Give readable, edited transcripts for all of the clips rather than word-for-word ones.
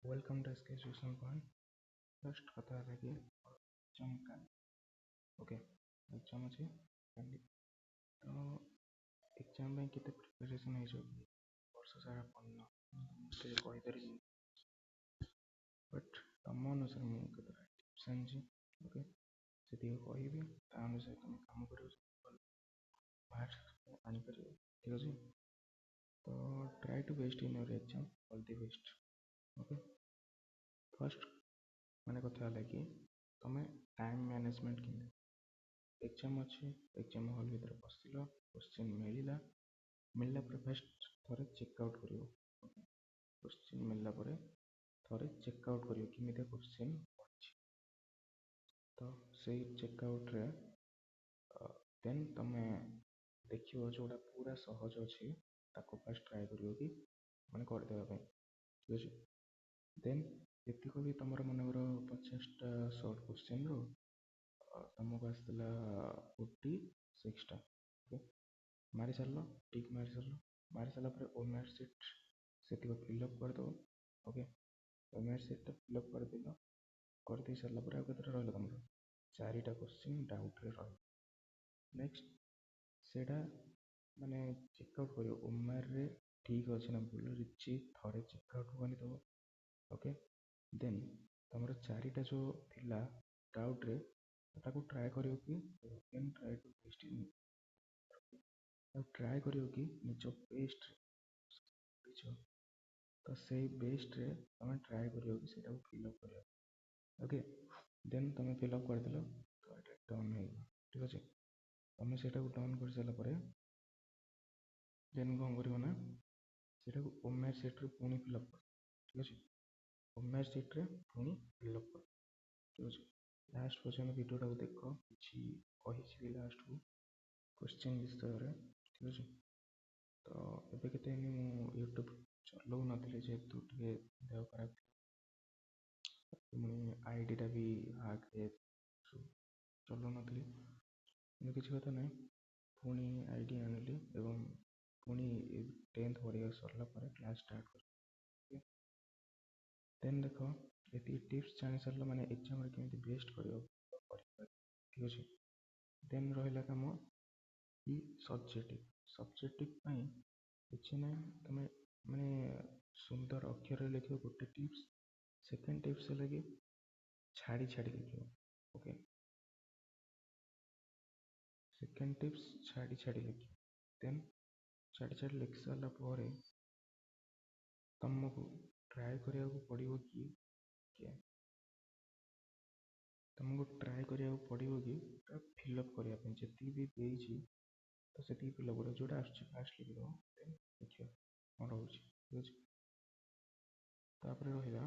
Welcome to education point first कथा कि exam का ओके एग्जाम अच्छे काली तो एग्जाम में केते प्रिपरेशन है जो वर्ष सारा पढ़ना मुझे कहि पारि बट तम अनुसार मु केते टिप्स आनछि ओके सेति कहबी ता अनुसार तुम काम करियो मार्क्स आनि परियो ठीक अछि तो try to best in your exam all the best okay first माने कथा लगी तुम्हें टाइम मैनेजमेंट के एग्जाम अच्छे एग्जाम हॉल भीतर पशिल क्वेश्चन मिलला पर फर्स्ट थोड़े चेकआउट करियो क्वेश्चन मिलला पर थोड़े चेकआउट करियो किमिते क्वेश्चन अछि तो सेही चेकआउट रे देन तमे देखियो जोड़ा पूरा सहज अछि ताको फर्स्ट ट्राई करियो कि माने कर देबा पय ठीक अछि देन एतिको भी तमर मनवर 50टा शॉर्ट क्वेश्चन रो तुमको आसला 46 टा ओके मारी सारलो टिक मारी सारला पर ओमेर सीट सेतिको फिलअप कर दो ओके ओमेर सीट फिलअप कर दिलो कर दे सारला पर आ केते रहला तमरो चारिटा क्वेश्चन डाउट रे रहला नेक्स्ट सेटा माने चेकआउट करियो ओमेर रे ठीक अछि ना भूल रिची थरे चेकआउट बनी दो ओके देन तमरो चारिटा जो थिला डाउट रे ताको ट्राई करियो कि then try to best in try करियो कि निजो बेस्ट बुझो तो से बेस्ट रे तमे ट्राई करियो कि सेटा फिल अप करियो ओके देन तमे फिल अप कर दिलो तो एटा डन है ठीक अछि तमे सेटा को डन कर साला परे देन कोन करियो ना सेटा को ओमेर सेट रे पुनी फिल अप कर ठीक अछि ओमेर सेट रे पुनी फिल अप कर ठीक अछि लास्ट पर्यंत वीडियो को देखो किछि कहि लास्ट को क्वेश्चन विषय ठीक अछि तो एबे केते मु यूट्यूब चलो नथिले जेतु टिके देह खराब मुझे आईडी टा भी हैक है चलो नथिले किछि कथा नै पुनी आईडी आनिली एवं पुनी 10th पढ़िया सरला पर क्लास स्टार्ट कर देन देखो एति टिप्स जानि सरला माने एग्जाम रे केमि बेस्ट करियो ठीक अछि देन रहिला काम ई सब्जेक्टिव पई किछि नै तमे माने सुंदर अक्षर लिखियो गोटे टिप्स सेकंड टिप्स लगी छाड़ी लिखियो ओके सेकंड टिप्स छाड़ी लिखियो देन छाड़ी लिख साला परे तुमको ट्राई करिया को पड़िबो कि तुमको ट्राई करिया को पड़िबो कि फिल अप करिया पे जति भी देइछि तो सेति फिल अप करियो जोटा आछी फास्ट लिख दो देन देखियो कोन रहउछि ठीक अछि तापर रहिला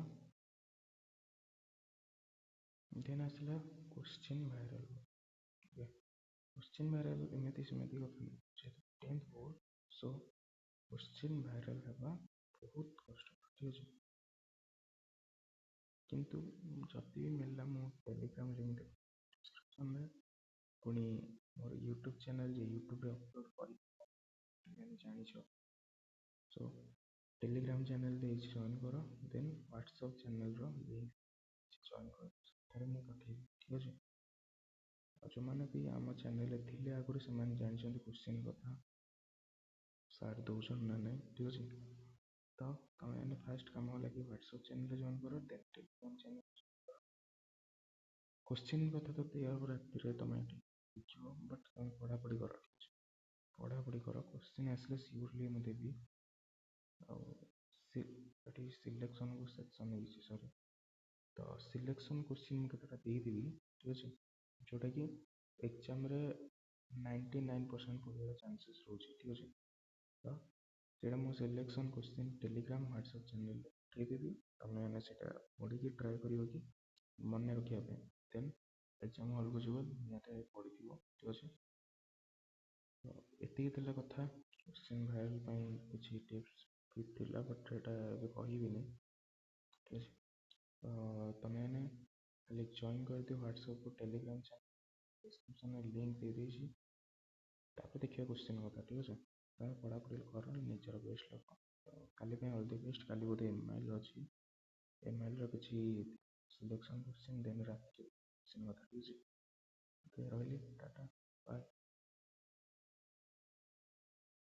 देन आसला question viral okay question viral एमिति सेमिति कथा जे 10th board so question viral हेबा बहुत कष्ट ठीक अछि किंतु जति भी मिलला मु टेलीग्राम लिंक डिस्क्रिप्शन में पुनी मोर यूट्यूब चैनल जे यूट्यूब रे अपलोड करी मैंने जानिछो सो टेलीग्राम चैनल दे जॉइन करो देन व्हाट्सएप चैनल रो लिंक जॉइन करो थारे मु पठेबी ठीक अछि जो माने भी आम चैनल रे थिले आगुर से माने जानिछन क्वेश्चन कथा सार दोजन ना नै ठीक अछि तो तमे फर्स्ट काम लगी व्हाट्सएप चैनल जॉइन करो देन टेलीग्राम चैनल क्वेश्चन कथा तो तैयार पर राति रे तमे लिखियो बट तमे पढ़ा पढ़ी करो क्वेश्चन आसले सियोरली मु देबी आ सिलेक्शन को सेक्शन है सॉरी तो सिलेक्शन क्वेश्चन केतेटा दे देबी ठीक अछि जोटा कि एग्जाम रे 99% पड़िया चांसेस रोची ठीक अछि तो सेटा मो selection question Telegram WhatsApp channel दे देबी तमे माने सेटा पढ़ी के ट्राई करियो कि मन रखिया पे देन एग्जाम हॉल को जीवो नियाते पढ़िथिबो ठीक अछि तो एति तला कथा क्वेश्चन वायरल पई किछि टिप्स भी थिला बट एटा एबे कहिबी नै ठीक अछि तमे माने खाली जॉइन कर दियो व्हाट्सएप को टेलीग्राम चैनल डिस्क्रिप्शन में लिंक दे देछि तापर देखियो क्वेश्चन कथा ठीक अछि तमे पढ़ा पढ़ी करो निजर बेस्ट लको काली पे all the best Kali Bodhe mail अछि MILର କିଛି ସିଲେକ୍ସନ୍ କୋଶ୍ଚିନ୍ ଦେନ୍ ରାତିରେ କୋଶ୍ଚିନ୍ କଥା ହେଉଛି। ଓକେ ରହିଲି।